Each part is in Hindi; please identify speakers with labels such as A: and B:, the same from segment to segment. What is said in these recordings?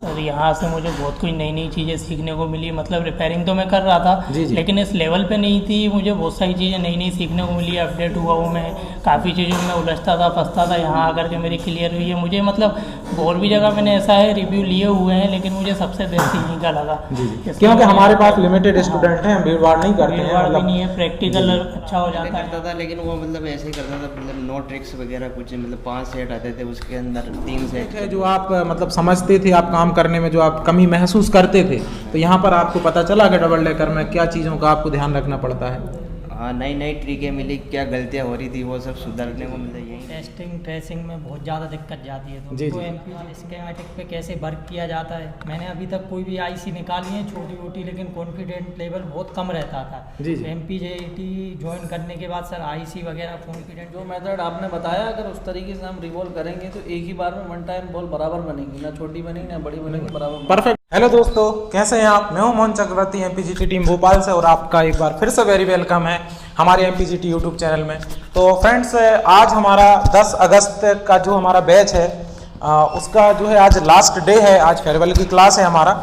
A: सर यहाँ से मुझे बहुत कुछ नई नई चीज़ें सीखने को मिली। मतलब रिपेयरिंग तो मैं कर रहा था
B: जी जी।
A: लेकिन इस लेवल पे नहीं थी। मुझे बहुत सारी चीज़ें नई नई सीखने को मिली, अपडेट हुआ हूँ मैं। काफ़ी चीज़ों में उलझता था, फंसता था, यहाँ आकर के मेरी क्लियर हुई है। मुझे मतलब और भी जगह मैंने ऐसा है रिव्यू लिए हुए हैं, लेकिन मुझे सबसे बेस्ट यहीं का लगा।
B: जी जी, क्योंकि हमारे पास लिमिटेड स्टूडेंट हैं, भीड़ भाड़ नहीं करते हैं,
A: भीड़-भाड़ भी
B: मतलब
A: नहीं है, प्रैक्टिकल अच्छा हो जाता है।
C: करता था, लेकिन वो मतलब ऐसे ही करता था, मतलब नो ट्रिक्स वगैरह कुछ, मतलब 5 सेट आते थे, उसके अंदर 3 सेट
B: है जो आप मतलब समझते थे, आप काम करने में जो आप कमी महसूस करते थे, तो यहाँ पर आपको पता चला कि डबल डेकर में क्या चीज़ों का आपको ध्यान रखना पड़ता है।
C: हाँ, नई नई ट्रिकें मिली, क्या गलतियाँ हो रही थी वो सब सुधारने को मिला। यही
A: टेस्टिंग ट्रेसिंग में बहुत ज़्यादा दिक्कत जाती है, तो
B: जी,
A: उनको
B: जी।
A: एमपीजी स्कीमेटिक पे कैसे वर्क किया जाता है। मैंने अभी तक कोई भी आईसी निकाली है छोटी छोटी, लेकिन कॉन्फिडेंट लेवल बहुत कम रहता था।
B: जी, जी।
A: एमपीजेटी ज्वाइन करने के बाद सर आईसी वगैरह कॉन्फिडेंट
D: जो मेथड आपने बताया, अगर उस तरीके से हम रिवॉल्व करेंगे तो एक ही बार में वन टाइम बॉल बराबर बनेगी, ना छोटी बनेगी ना बड़ी बनेगी, बराबर।
B: परफेक्ट। हेलो दोस्तों, कैसे हैं आप? मैं हूं मोहन चक्रवर्ती, एमपीजीटी टीम भोपाल से, और आपका एक बार फिर से वेरी वेलकम है हमारे एमपीजीटी यूट्यूब चैनल में। तो फ्रेंड्स, आज हमारा 10 अगस्त का जो हमारा बैच है उसका जो है आज लास्ट डे है। आज फेयरवेल की क्लास है हमारा।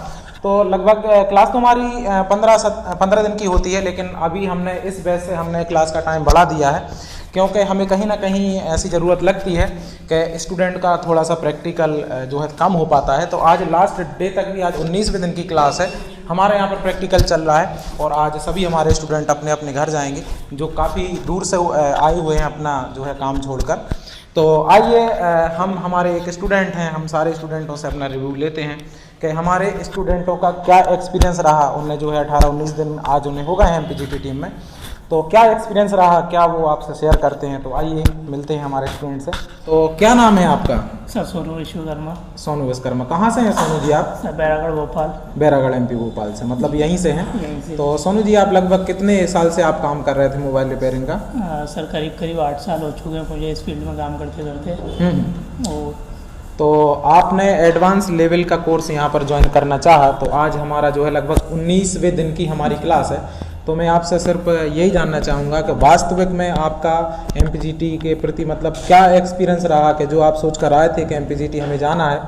B: तो लगभग क्लास तो हमारी 15 दिन की होती है, लेकिन अभी हमने इस बैच से हमने क्लास का टाइम बढ़ा दिया है, क्योंकि हमें कहीं ना कहीं ऐसी ज़रूरत लगती है कि स्टूडेंट का थोड़ा सा प्रैक्टिकल जो है कम हो पाता है। तो आज लास्ट डे तक भी, आज 19वें दिन की क्लास है, हमारे यहाँ पर प्रैक्टिकल चल रहा है, और आज सभी हमारे स्टूडेंट अपने अपने घर जाएंगे जो काफ़ी दूर से आए हुए हैं अपना जो है काम छोड़कर। तो आइए हम हमारे एक स्टूडेंट हैं, हम सारे स्टूडेंटों से अपना रिव्यू लेते हैं कि हमारे स्टूडेंटों का क्या एक्सपीरियंस रहा। उन्हें जो है 18-19 दिन आज उन्हें होगा है एमपीजीटी टीम में, तो क्या एक्सपीरियंस रहा, क्या वो आपसे शेयर करते हैं। तो आइए मिलते हैं हमारे स्टूडेंट से। तो क्या नाम है आपका?
A: सर सोनू विश्वकर्मा।
B: सोनू विश्वकर्मा, कहाँ से हैं सोनू जी आप?
A: सर बैरागढ़ भोपाल।
B: बैरागढ़ एमपी भोपाल से, मतलब यहीं से हैं?
A: यहीं से।
B: तो सोनू जी, आप लगभग कितने साल से आप काम कर रहे थे मोबाइल रिपेयरिंग का?
A: सर करीब 8 साल हो चुके हैं मुझे इस फील्ड में काम करते करते। और
B: तो आपने एडवांस लेवल का कोर्स यहाँ पर ज्वाइन करना चाहा, तो आज हमारा जो है लगभग 19वें दिन की हमारी क्लास है। तो मैं आपसे सिर्फ यही जानना चाहूँगा कि वास्तविक में आपका एमपीजीटी के प्रति मतलब क्या एक्सपीरियंस रहा, कि जो आप सोच कर आए थे कि एमपीजीटी हमें जाना है,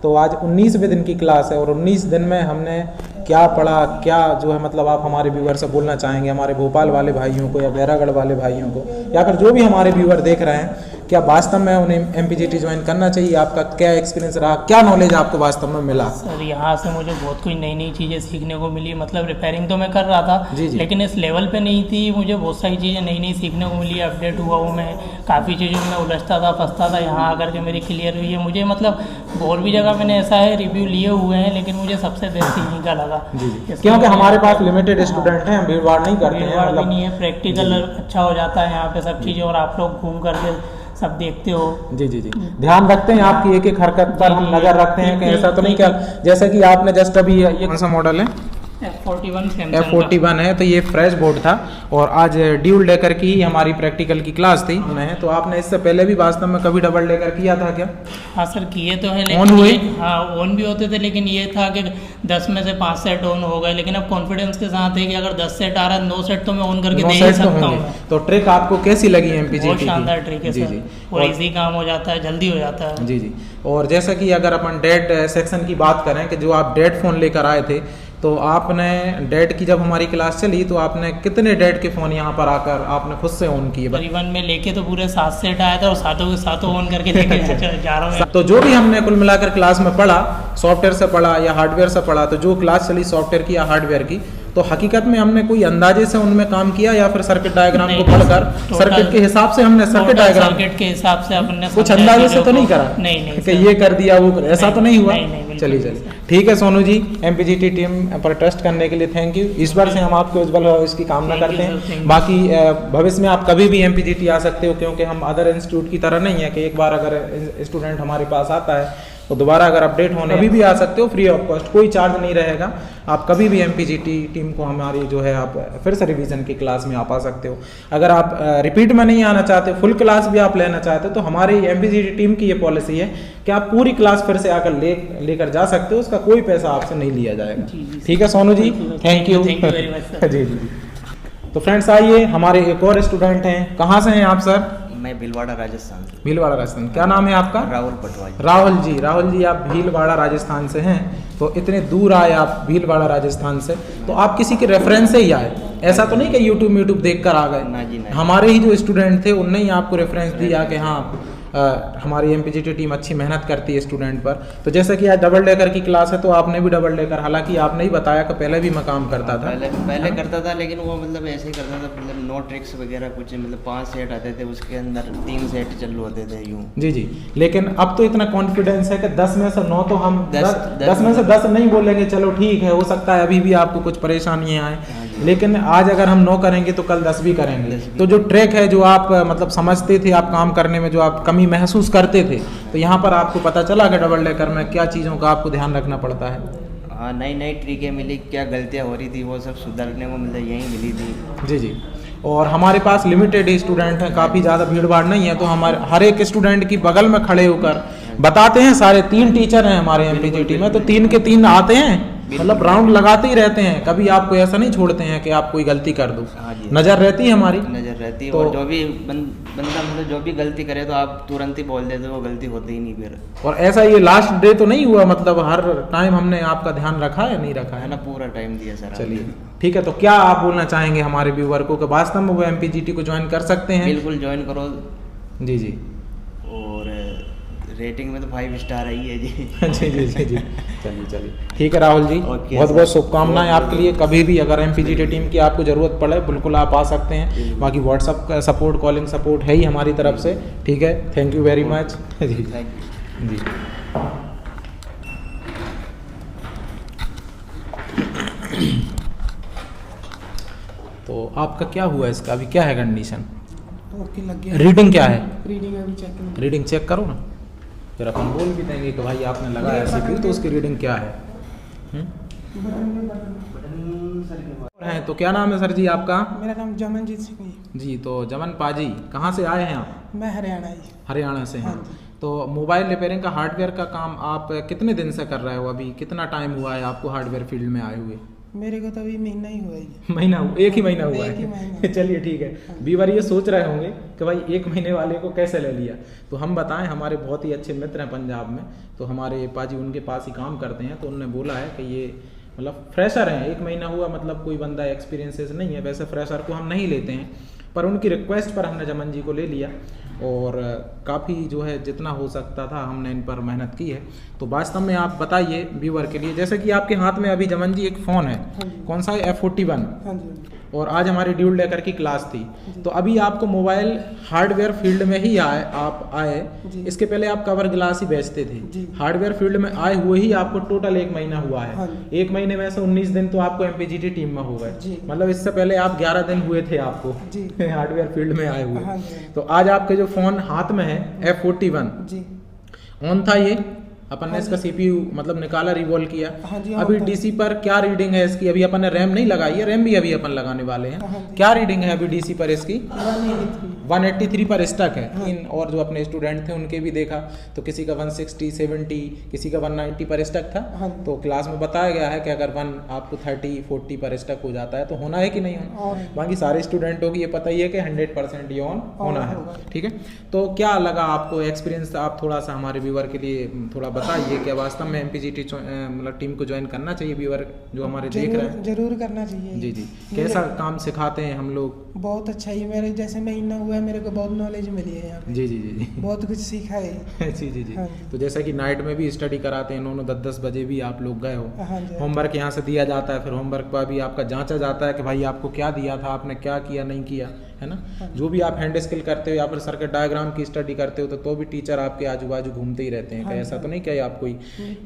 B: तो आज 19वें दिन की क्लास है, और 19 दिन में हमने क्या पढ़ा, क्या जो है मतलब आप हमारे व्यूअर से बोलना चाहेंगे, हमारे भोपाल वाले भाइयों को या बैरागढ़ वाले भाइयों को, या फिर जो भी हमारे व्यूअर देख रहे हैं, क्या वास्तव में उन्हें एमपीजीटी ज्वाइन करना चाहिए? आपका क्या एक्सपीरियंस रहा, क्या नॉलेज आपको वास्तव में मिला?
A: सर यहाँ से मुझे बहुत कुछ नई नई चीज़ें सीखने को मिली। मतलब रिपेयरिंग तो मैं कर रहा था
B: जी जी।
A: लेकिन इस लेवल पे नहीं थी। मुझे बहुत सारी चीज़ें नई नई सीखने को मिली, अपडेट हुआ हूँ मैं। काफ़ी चीज़ों में उलझता था, फंसता था, यहाँ आकर के मेरी क्लियर हुई है। मुझे मतलब और भी जगह मैंने ऐसा है रिव्यू लिए हुए हैं, लेकिन मुझे सबसे बेस्ट यहीं का लगा।
B: जी जी, क्योंकि हमारे पास लिमिटेड स्टूडेंट हैं, भीड़ भाड़ नहीं करते हैं,
A: भीड़-भाड़ भी
B: मतलब
A: नहीं है, प्रैक्टिकल अच्छा हो जाता है यहाँ पे सब चीज़ें, और आप लोग घूम करके सब देखते हो।
B: जी जी जी, ध्यान रखते हैं आपकी एक एक हरकत पर, हम नजर रखते हैं कि ऐसा तो नहीं क्या, जैसे कि आपने जस्ट अभी ये कौन सा मॉडल है? F41 है, तो ये फ्रेश बोर्ड था, और आज ड्यूल डेकर की हमारी प्रैक्टिकल की क्लास थी उन्हें। तो आपने इससे पहले भी वास्तव में कभी डबल डेकर किया था क्या?
A: हाँ सर किए तो है,
B: ऑन हुए?
A: हाँ ऑन भी होते थे, लेकिन ये था कि 10 में से 5 सेट ऑन हो गए। लेकिन अब कॉन्फिडेंस के साथ है कि अगर 10 सेट आ रहा है, 9 सेट तो मैं ऑन करके दे ही सकता हूँ।
B: तो ट्रिक आपको कैसी लगी एमपीजीटी
A: बहुत
B: की?
A: शानदार ट्रिक है
B: जी
A: सर,
B: जी,
A: और इजी काम हो जाता है, जल्दी हो जाता है।
B: जी जी। और जैसा कि अगर अपन डेट सेक्शन की बात करें कि जो आप डेट फ़ोन लेकर आए थे, तो आपने डेट की जब हमारी क्लास चली, तो आपने कितने डेट के फ़ोन यहाँ पर आकर आपने खुद से ऑन किए?
A: करीबन में लेके तो पूरे 7 सेट आया था, और सातों के सातों ऑन करके लेके जा रहा हूँ।
B: तो जो भी हमने कुल मिलाकर क्लास में पढ़ा, सॉफ्टवेयर से पढ़ा या हार्डवेयर से पढ़ा, तो जो क्लास चली सॉफ्टवेयर की या हार्डवेयर की, तो हकीकत में हमने कोई अंदाजे से उनमें काम किया, या फिर सर्किट डायग्राम को पढ़कर सर्किट के हिसाब से हमने सर्किट डायग्राम
A: सर्किट के हिसाब से अपने
B: कुछ अंदाजे से तो नहीं करा?
A: नहीं
B: कि ये कर दिया वो ऐसा तो नहीं हुआ?
A: नहीं,
B: चलिए चलिए, ठीक है सोनू जी, एमपीजीटी टीम पर ट्रस्ट करने के लिए थैंक यू। ईश्वर से हम आपके उज्जवल भविष्य की कामना करते हैं। बाकी भविष्य में आप कभी भी एमपीजीटी आ सकते हो, क्योंकि हम अदर इंस्टीट्यूट की तरह नहीं है कि एक बार अगर स्टूडेंट हमारे पास आता है तो दोबारा अगर अपडेट होने कभी भी आ सकते हो, फ्री ऑफ कॉस्ट, कोई चार्ज नहीं रहेगा। आप कभी भी एमपीजीटी टीम को हमारी जो है आप फिर से रिवीजन की क्लास में आप आ सकते हो। अगर आप रिपीट में नहीं आना चाहते, फुल क्लास भी आप लेना चाहते हो, तो हमारी एमपीजीटी टीम की ये पॉलिसी है कि आप पूरी क्लास फिर से आकर लेकर जा सकते हो, उसका कोई पैसा आपसे नहीं लिया जाएगा। ठीक है सोनू जी, थैंक यू जी जी। तो फ्रेंड्स आइए, हमारे एक और स्टूडेंट हैं, कहाँ से हैं आप सर?
C: मैं भीलवाड़ा राजस्थान से।
B: भीलवाड़ा राजस्थान, क्या नाम है आपका?
C: राहुल पटवारी।
B: राहुल जी आप भीलवाड़ा राजस्थान से हैं, तो इतने दूर आए आप भीलवाड़ा राजस्थान से, तो आप किसी के रेफरेंस से ही आए, ऐसा तो नहीं कि यूट्यूब देख कर आ गए?
C: ना जी ना।
B: हमारे ही जो स्टूडेंट थे उनने ही आपको रेफरेंस दिया कि हाँ हमारी एमपीजीटी टीम अच्छी मेहनत करती है स्टूडेंट पर। तो जैसे कि आज डबल डेकर की क्लास है, तो आपने भी डबल डेकर, हालांकि आपने ही बताया कि पहले भी मैं काम करता था।
C: पहले करता था, लेकिन वो मतलब ऐसे ही करता था, मतलब नो ट्रिक्स वगैरह कुछ, मतलब 5 सेट आते थे, उसके अंदर 3 सेट चालू होते थे यूँ।
B: जी, लेकिन अब तो इतना कॉन्फिडेंस है कि 10 में से 9 तो हम 10 में से 10 नहीं बोलेंगे, चलो ठीक है, हो सकता है अभी भी आपको कुछ परेशानियां आए, लेकिन आज अगर हम 9 करेंगे तो कल 10 भी करेंगे। तो जो ट्रैक है, जो आप मतलब समझते थे आप काम करने में, जो आप कमी महसूस करते थे, तो यहाँ पर आपको पता चला कि डबल डेकर में क्या चीज़ों का आपको ध्यान रखना पड़ता है।
C: हाँ, नई ट्रिकें मिली, क्या गलतियाँ हो रही थी वो सब सुधारने को मतलब यहीं मिली थी।
B: जी, और हमारे पास लिमिटेड ही स्टूडेंट हैं, काफ़ी ज़्यादा भीड़ भाड़ नहीं है, तो हमारे हर एक स्टूडेंट की बगल में खड़े होकर बताते हैं। सारे 3 टीचर हैं हमारे एमपीजीटी में, तो 3 के 3 आते हैं, मतलब राउंड लगाते ही रहते हैं, कभी आपको ऐसा नहीं छोड़ते हैं कि आप कोई गलती कर दो। नज़र रहती है हमारी,
C: नज़र रहती है,
B: तो
C: और जो भी बंदा मतलब जो भी गलती करे तो आप तुरंत ही बोल देते, वो गलती होती ही नहीं फिर।
B: और ऐसा ये लास्ट डे तो नहीं हुआ, मतलब हर टाइम हमने आपका ध्यान रखा है, नहीं रखा है
C: ना? पूरा टाइम दिया सर।
B: चलिए ठीक है, तो क्या आप बोलना चाहेंगे हमारे व्यूअर को कि वास्तव में वो एमपीजीटी को ज्वाइन कर सकते हैं?
C: बिल्कुल ज्वाइन करो।
B: जी,
C: और रेटिंग में तो 5 स्टार आई है जी।
B: जी, चलिए ठीक है राहुल जी, बहुत बहुत शुभकामनाएं आपके लिए। कभी भी अगर एमपीजीटी टीम की आपको ज़रूरत पड़े, बिल्कुल आप आ सकते हैं। बाकी व्हाट्सअप का सपोर्ट, कॉलिंग सपोर्ट है ही हमारी तरफ से। ठीक है, थैंक यू वेरी मच जी। तो आपका क्या हुआ इसका, अभी क्या है कंडीशन? रीडिंग क्या है? रीडिंग चेक करो ना, फिर अपन बोल भी देंगे कि भाई आपने लगाया सीपीयू, तो उसकी रीडिंग क्या है। हैं तो क्या नाम है सर जी आपका?
E: मेरा नाम जमनजीत सिंह
B: जी। तो जमन पाजी, कहाँ से आए हैं आप?
E: मैं
B: हरियाणा से हैं। तो मोबाइल रिपेयरिंग का हार्डवेयर का काम आप कितने दिन से कर रहे हो? अभी कितना टाइम हुआ है आपको हार्डवेयर फील्ड में आए हुए?
E: मेरे को तो अभी महीना ही हुआ है।
B: महीना हुआ? एक ही महीना हुआ है? चलिए ठीक है। व्यूअर ये सोच रहे होंगे कि भाई 1 महीने वाले को कैसे ले लिया, तो हम बताएं, हमारे बहुत ही अच्छे मित्र हैं पंजाब में, तो हमारे पाजी उनके पास ही काम करते हैं, तो उन्होंने बोला है कि ये मतलब फ्रेशर हैं, 1 महीना हुआ, मतलब कोई बंदा एक्सपीरियंसेस नहीं है। वैसे फ्रेशर को हम नहीं लेते हैं, पर उनकी रिक्वेस्ट पर हमने जमन जी को ले लिया, और काफ़ी जो है जितना हो सकता था हमने इन पर मेहनत की है। तो वास्तव में आप बताइए व्यूअर के लिए, जैसे कि आपके हाथ में अभी जमन जी एक फ़ोन है, कौन सा है? F41। और आज हमारी ड्यूल डेकर की क्लास थी, तो अभी आपको मोबाइल हार्डवेयर फील्ड में ही आप आए, इसके पहले आप कवर ग्लास ही बेचते थे। हार्डवेयर फील्ड में आए हुए ही आपको टोटल 1 महीना हुआ है। 1 महीने में से 19 दिन तो आपको एमपीजीटी टीम में हो गए, मतलब इससे पहले आप 11 दिन हुए थे आपको हार्डवेयर फील्ड में आए हुए। तो आज आपके जो फोन हाथ में है F41 ऑन था, ये अपन ने इसका सीपीयू मतलब निकाला, रिवॉल्व किया। अभी डीसी पर क्या रीडिंग है इसकी? अभी अपन ने रैम नहीं लगाई है, रैम भी अभी अपन लगाने वाले हैं। क्या रीडिंग है अभी डीसी पर इसकी? 183 पर स्टक है। इन और जो अपने स्टूडेंट थे उनके भी देखा, तो किसी का 160, 70, किसी का 190 पर स्टक था। तो क्लास में बताया गया है कि अगर आपको 30, 40 पर स्टक हो जाता है तो होना है कि नहीं होना। बाकी सारे स्टूडेंटों की ये पता ही है कि 100% ये ऑन होना है। ठीक है, तो क्या लगा आपको एक्सपीरियंस? आप थोड़ा सा हमारे व्यूअर के लिए थोड़ा बताइए, क्या वास्तव में एमपीजीटी मतलब टीम को ज्वाइन करना चाहिए? व्यूअर जो हमारे देख रहे हैं,
E: जरूर करना चाहिए।
B: जी। कैसा काम सिखाते हैं हम लोग?
E: बहुत अच्छा ही, मेरे जैसे महीना हुआ है, मेरे को बहुत नॉलेज मिली है यहाँ पे।
B: जी
E: बहुत कुछ सीखा है।
B: जी। तो जैसा कि नाइट में भी स्टडी कराते हैं, 9-10 बजे भी आप लोग गए हो, होमवर्क यहाँ से दिया जाता है, फिर होमवर्क पर भी आपका जांचा जाता है कि भाई आपको क्या दिया था, आपने क्या किया नहीं किया, है ना? जो भी आप हैंड स्किल करते हो या फिर सर्किट डायग्राम की स्टडी करते हो, तो भी टीचर आपके आजू बाजू घूमते ही रहते हैं। ऐसा तो नहीं क्या आप कोई?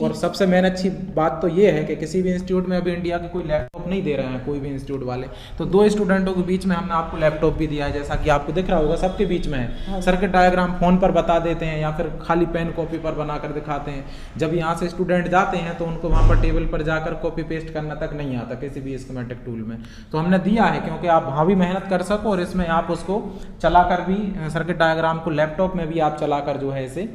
B: और सबसे मेन अच्छी बात तो ये है कि किसी भी इंस्टीट्यूट में अभी इंडिया के कोई लैपटॉप नहीं दे रहे हैं, कोई भी इंस्टीट्यूट वाले, तो 2 स्टूडेंटों के बीच में हमने आपको लैपटॉप भी दिया है, जैसा कि आपको दिख रहा होगा, सबके बीच में है। सर्किट डायग्राम फोन पर बता देते हैं या फिर खाली पेन कॉपी पर बनाकर दिखाते हैं। जब यहाँ से स्टूडेंट जाते हैं तो उनको वहाँ पर टेबल पर जाकर कॉपी पेस्ट करना तक नहीं आता किसी भी स्कीमेटिक टूल में, तो हमने दिया है क्योंकि आप वहाँ भी मेहनत कर सको और इसमें आप उसको चलाकर भी, सर्किट डायग्राम को लैपटॉप में भी आप चलाकर जो है इसे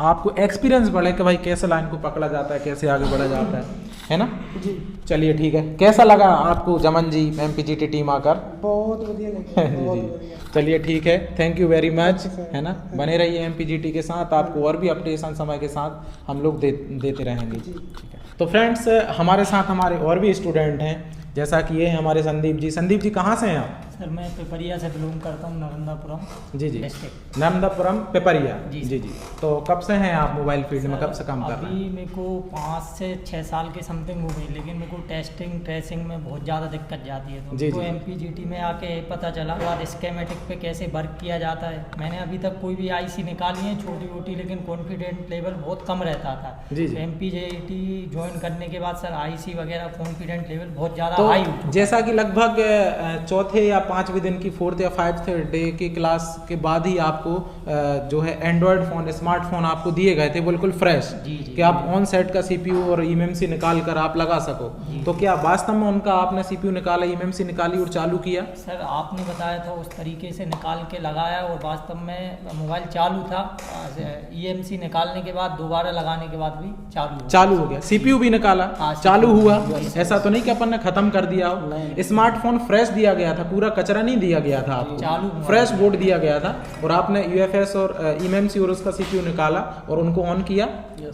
B: आपको एक्सपीरियंस बढ़े कि भाई कैसे लाइन को पकड़ा जाता है, कैसे आगे बढ़ा जाता है। है ना?
E: जी
B: चलिए ठीक है, कैसा लगा आपको जमन जी MPGT टीम आकर?
E: बहुत बढ़िया लगा,
B: जी
E: बहुत
B: जी,
E: बढ़िया।
B: चलिए ठीक है, thank you very much,
E: sir.
B: है ना? बने रहिए MPGT के साथ, आपको और भी अपडेशन समय के साथ हम लोग देते रहेंगे। ठीक है, तो फ्रेंड्स हमारे साथ हमारे और भी स्टूडेंट हैं, जैसा कि ये हैं हमारे संदीप जी। संदीप जी कहाँ से हैं आप?
A: सर मैं पिपरिया से बिलोंग करता हूँ, नर्मदापुरम
B: जी जी,
A: डिस्ट्रिक्ट।
B: नर्मदापुरम पिपरिया।
A: जी
B: जी जी, तो कब से हैं आप मोबाइल फील्ड में, कब से काम कर रहे हैं?
A: अभी मेरे को 5 से 6 साल के समथिंग हो गई, लेकिन मेरे को टेस्टिंग ट्रेसिंग में बहुत ज़्यादा दिक्कत जाती है। तो
B: जी,
A: मेरे को
B: जी।
A: MPGT में आके पता चला बाद स्केमेटिक पे कैसे वर्क किया जाता है। मैंने अभी तक कोई भी IC निकाली है छोटी मोटी, लेकिन कॉन्फिडेंट लेवल बहुत कम रहता था।
B: जी, जी।
A: तो MPGT ज्वाइन करने के बाद सर IC वगैरह कॉन्फिडेंट लेवल बहुत ज़्यादा
B: तो
A: हाई हो।
B: जैसा कि लगभग चौथे या 5वें दिन की 4th या 5th डे की क्लास के बाद ही आपको जो है एंड्रॉयड फ़ोन, स्मार्टफोन आपको दिए गए थे बिल्कुल फ्रेश,
A: जी, जी।
B: कि आप ऑन सेट का CPU और eMMC निकाल कर आप लगा सको। तो क्या वास्तव में उनका आपने CPU निकाला, eMMC निकाली और चालू किया?
A: सर आपने बताया था उस तरीके से निकाल के लगाया और वास्तव में मोबाइल चालू था। EMC निकालने के बाद दोबारा लगाने के बाद भी चालू
B: हो गया, CPU भी निकाला,
A: हाँ,
B: चालू
A: CPU
B: हुआ।
A: yes,
B: ऐसा तो नहीं कि अपन ने खत्म कर दिया हो। स्मार्टफोन फ्रेश दिया गया था, पूरा कचरा नहीं दिया गया था आपको,
A: चालू हुआ।
B: फ्रेश बोर्ड दिया गया था और आपने UFS और eMMC और उसका CPU निकाला और उनको ऑन किया।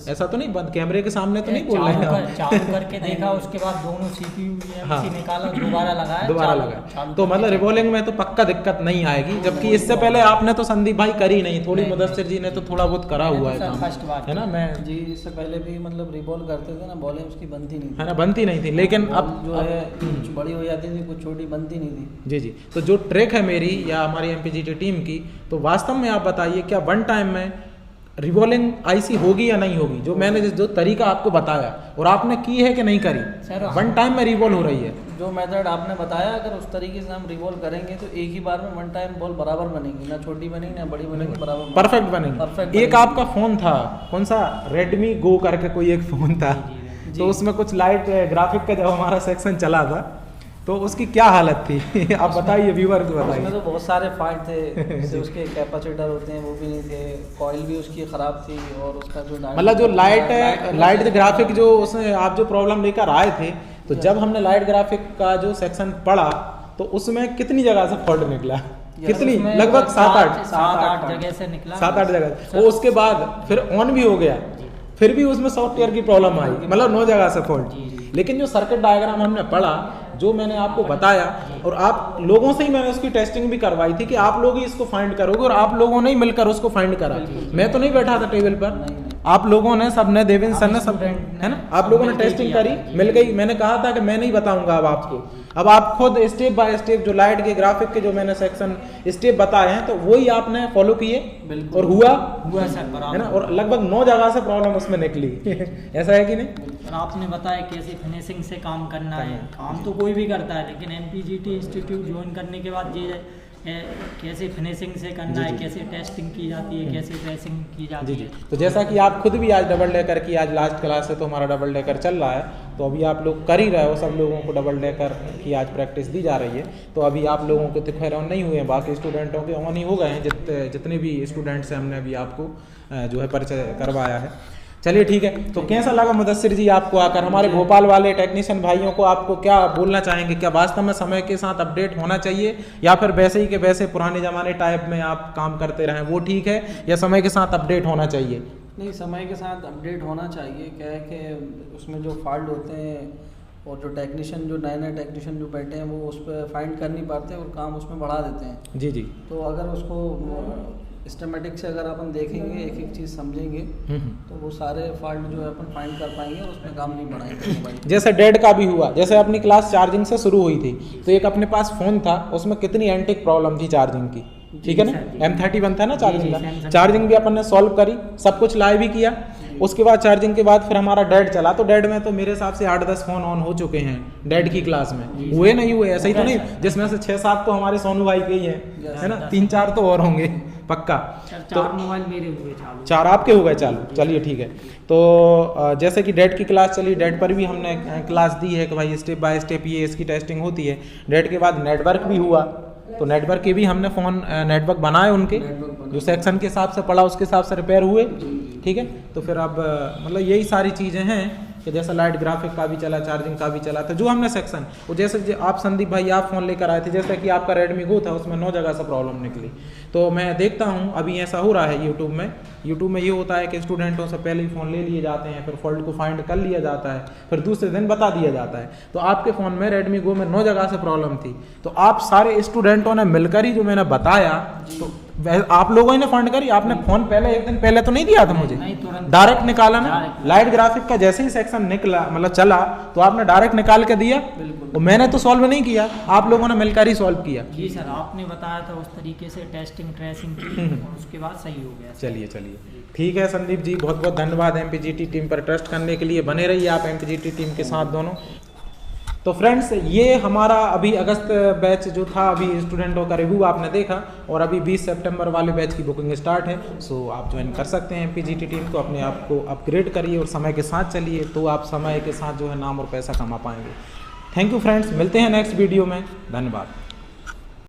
B: ऐसा तो नहीं, बंद कैमरे के सामने तो नहीं बोल रहे हैं?
A: चालू करके देखा, उसके बाद दोनों CPU EMC निकाला, दोबारा लगाया,
B: दोबारा
A: चालू-
B: लगा।
A: चालू
B: तो
A: करके
B: मतलब रिवॉल्विंग में तो पक्का दिक्कत नहीं आएगी, जबकि इससे पहले आपने तो संदीप भाई करी नहीं, थोड़ी
A: नहीं,
B: मुदस्सिर जी ने तो थोड़ा बहुत करा हुआ है
A: सर
B: काम,
A: फर्स्ट बार
B: है ना? मैं
D: जी इससे पहले भी मतलब रिवॉल्व करते थे ना, बॉलें उसकी बनती नहीं
B: है ना, बनती नहीं थी, लेकिन
D: बॉल
B: अब
D: जो है कुछ बड़ी हो जाती थी, कुछ छोटी बनती नहीं थी।
B: जी जी, तो जो ट्रिक है मेरी या हमारी MPGT टीम की, तो वास्तव में आप बताइए क्या वन टाइम में रिवॉल्विंग IC होगी या नहीं होगी? जो मैंने जो तरीका आपको बताया और आपने की है कि नहीं करी,
A: सर,
B: वन टाइम में रिवॉल्व हो रही है।
D: जो मेथड आपने बताया, अगर उस तरीके से हम रिवॉल्व करेंगे तो एक ही बार में वन टाइम बॉल बराबर बनेगी, ना छोटी बनेगी ना बड़ी बनेगी, बराबर
B: परफेक्ट बनेगी।
D: परफेक्ट
B: एक आपका फोन था, कौन सा, Redmi Go करके कोई एक फोन था, तो उसमें कुछ लाइट ग्राफिक का जब हमारा सेक्शन चला था तो उसकी क्या हालत थी? आप बताइए, व्यूअर को
D: उसमें
B: बताइए।
D: तो बहुत सारे फॉल्ट थे, जैसे उसके कैपेसिटर होते हैं वो भी नहीं थे, कॉइल भी उसकी ख़राब थी और उसका जो
B: मतलब जो लाइट ग्राफिक जो उसमें आप जो प्रॉब्लम लेकर आए थे, तो जब हमने लाइट ग्राफिक का जो सेक्शन पढ़ा तो उसमें कितनी जगह से फॉल्ट निकला? कितनी?
A: उसमें
B: लगभग 7-8
A: जगह से निकला।
B: 7-8 जगह। वो उसके बाद फिर ऑन भी हो गया, फिर भी उसमें सॉफ्टवेयर की प्रॉब्लम आई, मतलब 9 जगह से फॉल्ट। लेकिन जो सर्किट डायग्राम हमने पढ़ा, जो मैंने आपको बताया, और आप लोगों से ही मैंने उसकी टेस्टिंग भी करवाई थी कि आप लोग ही इसको फाइंड करोगे और आप लोगों ने ही मिलकर उसको फाइंड करा। मैं तो नहीं बैठा था टेबल पर, आप लोगों ने, सबने, देवेंद्र सर ने, सब, है ना, आप लोगों ने टेस्टिंग करी, मिल गई। मैंने कहा था कि मैं नहीं बताऊंगा अब आपको, अब आप खुद स्टेप बाय स्टेप जो लाइट के ग्राफिक के जो मैंने सेक्शन स्टेप बताए हैं तो वही आपने फॉलो किए और हुआ
A: सर बराबर,
B: है ना, और लगभग 9 जगह से प्रॉब्लम उसमें निकली। ऐसा है कि नहीं?
A: और आपने बताया कैसे फिनिशिंग से काम करना है। काम तो कोई भी करता है, लेकिन MPGT इंस्टीट्यूट ज्वाइन करने के बाद ये कैसे फिनिशिंग से करना है, कैसे टेस्टिंग की जाती है, कैसे ट्रेसिंग की जाती है।
B: तो जैसा कि आप खुद भी आज डबल डेकर की, आज लास्ट क्लास है तो हमारा डबल डेकर चल रहा है, तो अभी आप लोग कर ही रहे हो, सब लोगों को डबल डेकर की आज प्रैक्टिस दी जा रही है। तो अभी आप लोगों के तो खैर ऑन नहीं हुए हैं, बाकी स्टूडेंटों के ऑन ही हो गए हैं, जितने भी स्टूडेंट्स हैं हमने अभी आपको जो है परिचय करवाया है। चलिए ठीक है, तो कैसा लगा मुदस्सिर जी आपको आकर? हमारे भोपाल वाले टेक्नीशियन भाइयों को आपको क्या बोलना चाहेंगे? क्या वास्तव में समय के साथ अपडेट होना चाहिए, या फिर वैसे ही के वैसे पुराने ज़माने टाइप में आप काम करते रहें, वो ठीक है, या समय के साथ अपडेट होना चाहिए?
D: नहीं, समय के साथ अपडेट होना चाहिए। क्या है कि उसमें जो फॉल्ट होते हैं और जो टेक्नीशियन, जो नए टेक्नीशियन जो बैठे हैं, वो उस पर फाइंड कर नहीं पाते और काम उसमें बढ़ा देते हैं।
B: जी जी,
D: तो अगर उसको सिस्टमेटिक से अगर अपन देखेंगे, एक एक चीज़ समझेंगे, तो वो सारे फॉल्ट जो है अपन फाइंड कर पाएंगे और उसमें काम नहीं बढ़ाएंगे मोबाइल।
B: जैसे डेड का भी हुआ, जैसे अपनी क्लास चार्जिंग से शुरू हुई थी, तो एक अपने पास फ़ोन था, उसमें कितनी एंटिक प्रॉब्लम थी चार्जिंग की, ठीक है ना? M31 था ना चार्जिंग का, चार्जिंग भी अपन ने सॉल्व करी, सब कुछ लाइव भी किया। उसके बाद चार्जिंग के बाद फिर हमारा डेड चला, तो डेड में तो मेरे हिसाब से 8-10 फ़ोन ऑन हो चुके हैं डेड की क्लास में। हुए नहीं हुए, ऐसा ही तो नहीं, जिसमें से 6-7 तो हमारे सोनू भाई के ही हैं, है ना, 3-4 तो और होंगे पक्का। तो
A: 4 मोबाइल मेरे हुए चालू,
B: 4 आपके हो गए चालू। चलिए ठीक है, तो जैसे कि डेड की क्लास चली, डेड पर भी हमने क्लास दी है कि भाई स्टेप बाय स्टेप ये इसकी टेस्टिंग होती है। डेड के बाद नेटवर्क भी हुआ, तो नेटवर्क के भी हमने फ़ोन नेटवर्क बनाए, उनके जो सेक्शन के हिसाब से पड़ा उसके हिसाब से रिपेयर हुए, ठीक है। तो फिर अब मतलब यही सारी चीज़ें हैं कि जैसा लाइट ग्राफिक का भी चला, चार्जिंग का भी चला, तो जो हमने सेक्शन वो जैसे आप संदीप भाई आप फ़ोन लेकर आए थे, जैसे कि आपका रेडमी गो था उसमें 9 जगह से प्रॉब्लम निकली। तो मैं देखता हूँ अभी ऐसा हो रहा है यूट्यूब में ये होता है कि स्टूडेंटों से पहले ही फ़ोन ले लिए जाते हैं, फिर फॉल्ट को फाइंड कर लिया जाता है, फिर दूसरे दिन बता दिया जाता है। तो आपके फ़ोन में रेडमी गो में 9 जगह से प्रॉब्लम थी, तो आप सारे स्टूडेंटों ने मिलकर ही जो मैंने बताया, तो आप लोगों ने फंड करी, आपने फ़ोन पहले एक दिन पहले तो नहीं दिया था मुझे, डायरेक्ट निकाला ना, लाइट ग्राफिक का जैसे ही सेक्शन निकला मतलब चला तो आपने डायरेक्ट निकाल के दिया, और मैंने तो सॉल्व नहीं किया, आप लोगों ने मिलकर ही सॉल्व किया।
F: जी सर, आपने बताया था उस तरीके से टेस्टिंग ट्रेसिंग की, उसके बाद सही हो गया।
B: चलिए ठीक है संदीप जी, बहुत बहुत धन्यवाद एमपीजीटी टीम पर ट्रस्ट करने के लिए। बने रहिए आप एमपीजीटी टीम के साथ दोनों। तो फ्रेंड्स, ये हमारा अभी अगस्त बैच जो था, अभी स्टूडेंटों का रिव्यू आपने देखा, और अभी 20 सितंबर वाले बैच की बुकिंग स्टार्ट है। सो आप ज्वाइन कर सकते हैं एमपीजीटी टीम को, अपने आप को अपग्रेड करिए और समय के साथ चलिए, तो आप समय के साथ जो है नाम और पैसा कमा पाएंगे। थैंक यू फ्रेंड्स, मिलते हैं नेक्स्ट वीडियो में। धन्यवाद।